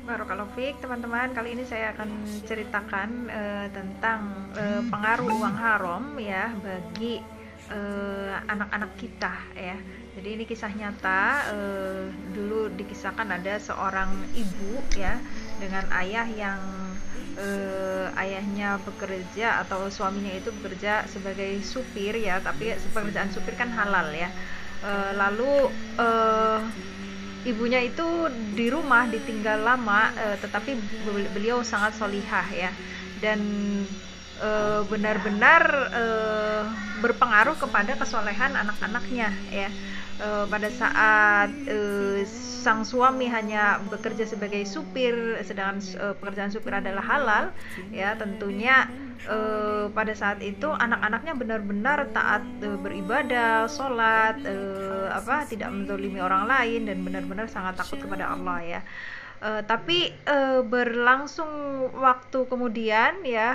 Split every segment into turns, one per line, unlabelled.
Barakallahu fiik teman-teman, kali ini saya akan ceritakan tentang pengaruh uang haram ya bagi anak-anak kita ya. Jadi ini kisah nyata, dulu dikisahkan ada seorang ibu ya dengan ayah yang ayahnya bekerja atau suaminya itu bekerja sebagai supir ya, tapi pekerjaan supir kan halal ya. Lalu ibunya itu di rumah ditinggal lama, tetapi beliau sangat solihah ya, dan benar-benar berpengaruh kepada kesolehan anak-anaknya ya. Pada saat sang suami hanya bekerja sebagai supir, sedangkan pekerjaan supir adalah halal ya, tentunya pada saat itu anak-anaknya benar-benar taat beribadah, sholat, tidak menzalimi orang lain, dan benar-benar sangat takut kepada Allah ya. Tapi berlangsung waktu kemudian ya,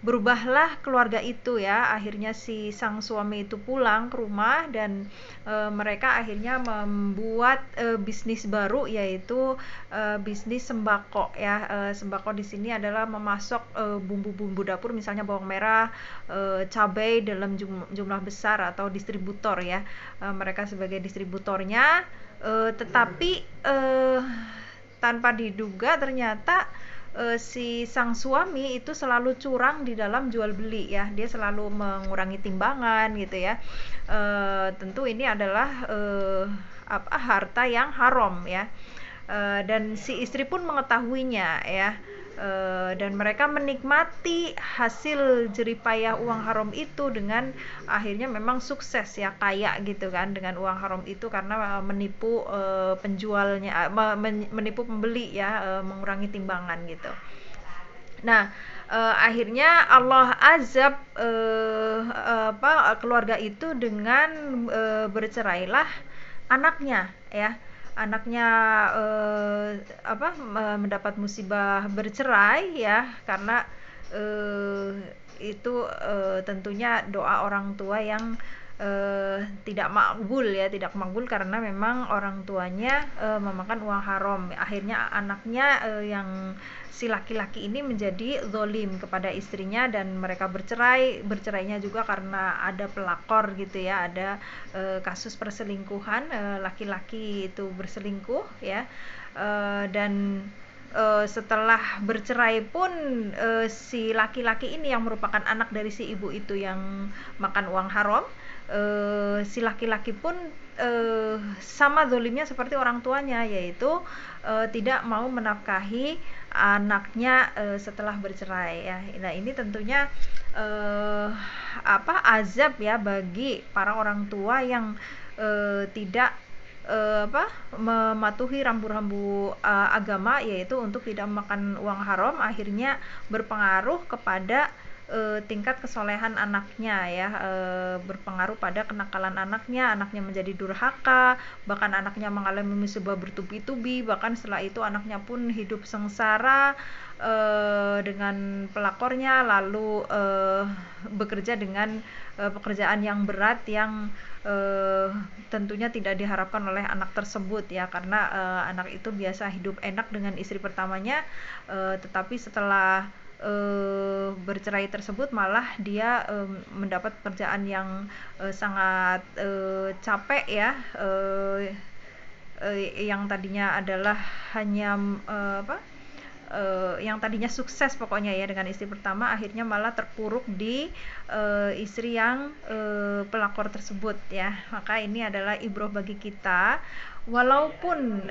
berubahlah keluarga itu ya. Akhirnya si sang suami itu pulang ke rumah, dan mereka akhirnya membuat bisnis baru, yaitu bisnis sembako ya. Sembako di sini adalah memasok bumbu-bumbu dapur, misalnya bawang merah, cabai dalam jumlah besar, atau distributor ya. Mereka sebagai distributornya, tetapi tanpa diduga ternyata si sang suami itu selalu curang di dalam jual beli ya. Dia selalu mengurangi timbangan gitu ya. Tentu ini adalah harta yang haram ya. Dan si istri pun mengetahuinya ya. Dan mereka menikmati hasil jeripayah uang haram itu, dengan akhirnya memang sukses ya, kaya gitu kan dengan uang haram itu, karena menipu penjualnya, menipu pembeli ya, mengurangi timbangan gitu. Nah, akhirnya Allah azab keluarga itu dengan bercerailah anaknya ya. Anaknya mendapat musibah bercerai ya, karena itu tentunya doa orang tua yang tidak makbul ya, tidak makbul karena memang orang tuanya memakan uang haram. Akhirnya anaknya yang si laki-laki ini menjadi zolim kepada istrinya, dan mereka bercerainya juga karena ada pelakor gitu ya, ada kasus perselingkuhan, laki-laki itu berselingkuh ya. Dan setelah bercerai pun si laki-laki ini yang merupakan anak dari si ibu itu yang makan uang haram, si laki-laki pun sama zolimnya seperti orang tuanya, yaitu tidak mau menafkahi anaknya setelah bercerai ya. Nah, ini tentunya azab ya bagi para orang tua yang tidak mematuhi rambu-rambu agama, yaitu untuk tidak makan uang haram. Akhirnya berpengaruh kepada tingkat kesolehan anaknya ya, berpengaruh pada kenakalan anaknya menjadi durhaka, bahkan anaknya mengalami musibah bertubi-tubi, bahkan setelah itu anaknya pun hidup sengsara dengan pelakornya, lalu bekerja dengan pekerjaan yang berat yang tentunya tidak diharapkan oleh anak tersebut ya, karena anak itu biasa hidup enak dengan istri pertamanya, tetapi setelah bercerai tersebut malah dia mendapat pekerjaan yang sangat capek ya, yang tadinya adalah hanya yang tadinya sukses pokoknya ya dengan istri pertama, akhirnya malah terpuruk di istri yang pelakor tersebut ya. Maka ini adalah ibrah bagi kita, walaupun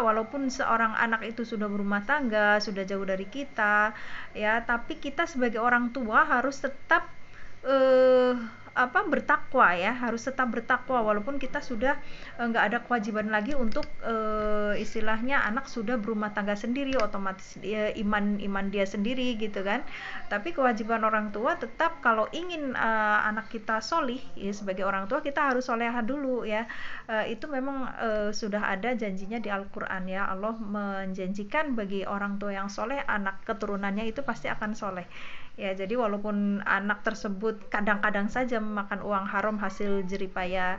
walaupun seorang anak itu sudah berumah tangga, sudah jauh dari kita ya, tapi kita sebagai orang tua harus tetap bertakwa ya, harus tetap bertakwa walaupun kita sudah nggak ada kewajiban lagi untuk istilahnya anak sudah berumah tangga sendiri, otomatis iman dia sendiri gitu kan. Tapi kewajiban orang tua tetap, kalau ingin anak kita solih ya, sebagai orang tua kita harus solehah dulu ya. Itu memang sudah ada janjinya di Al-Quran ya. Allah menjanjikan bagi orang tua yang soleh, anak keturunannya itu pasti akan soleh Ya, jadi walaupun anak tersebut kadang-kadang saja memakan uang haram hasil jeripaya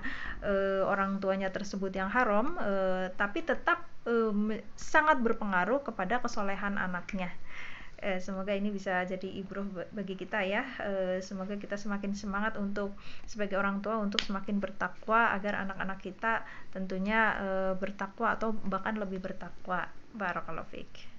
orang tuanya tersebut yang haram, tapi tetap sangat berpengaruh kepada kesolehan anaknya. Semoga ini bisa jadi ibroh bagi kita ya. Semoga kita semakin semangat untuk sebagai orang tua untuk semakin bertakwa agar anak-anak kita tentunya bertakwa atau bahkan lebih bertakwa. Barakallahu fiik.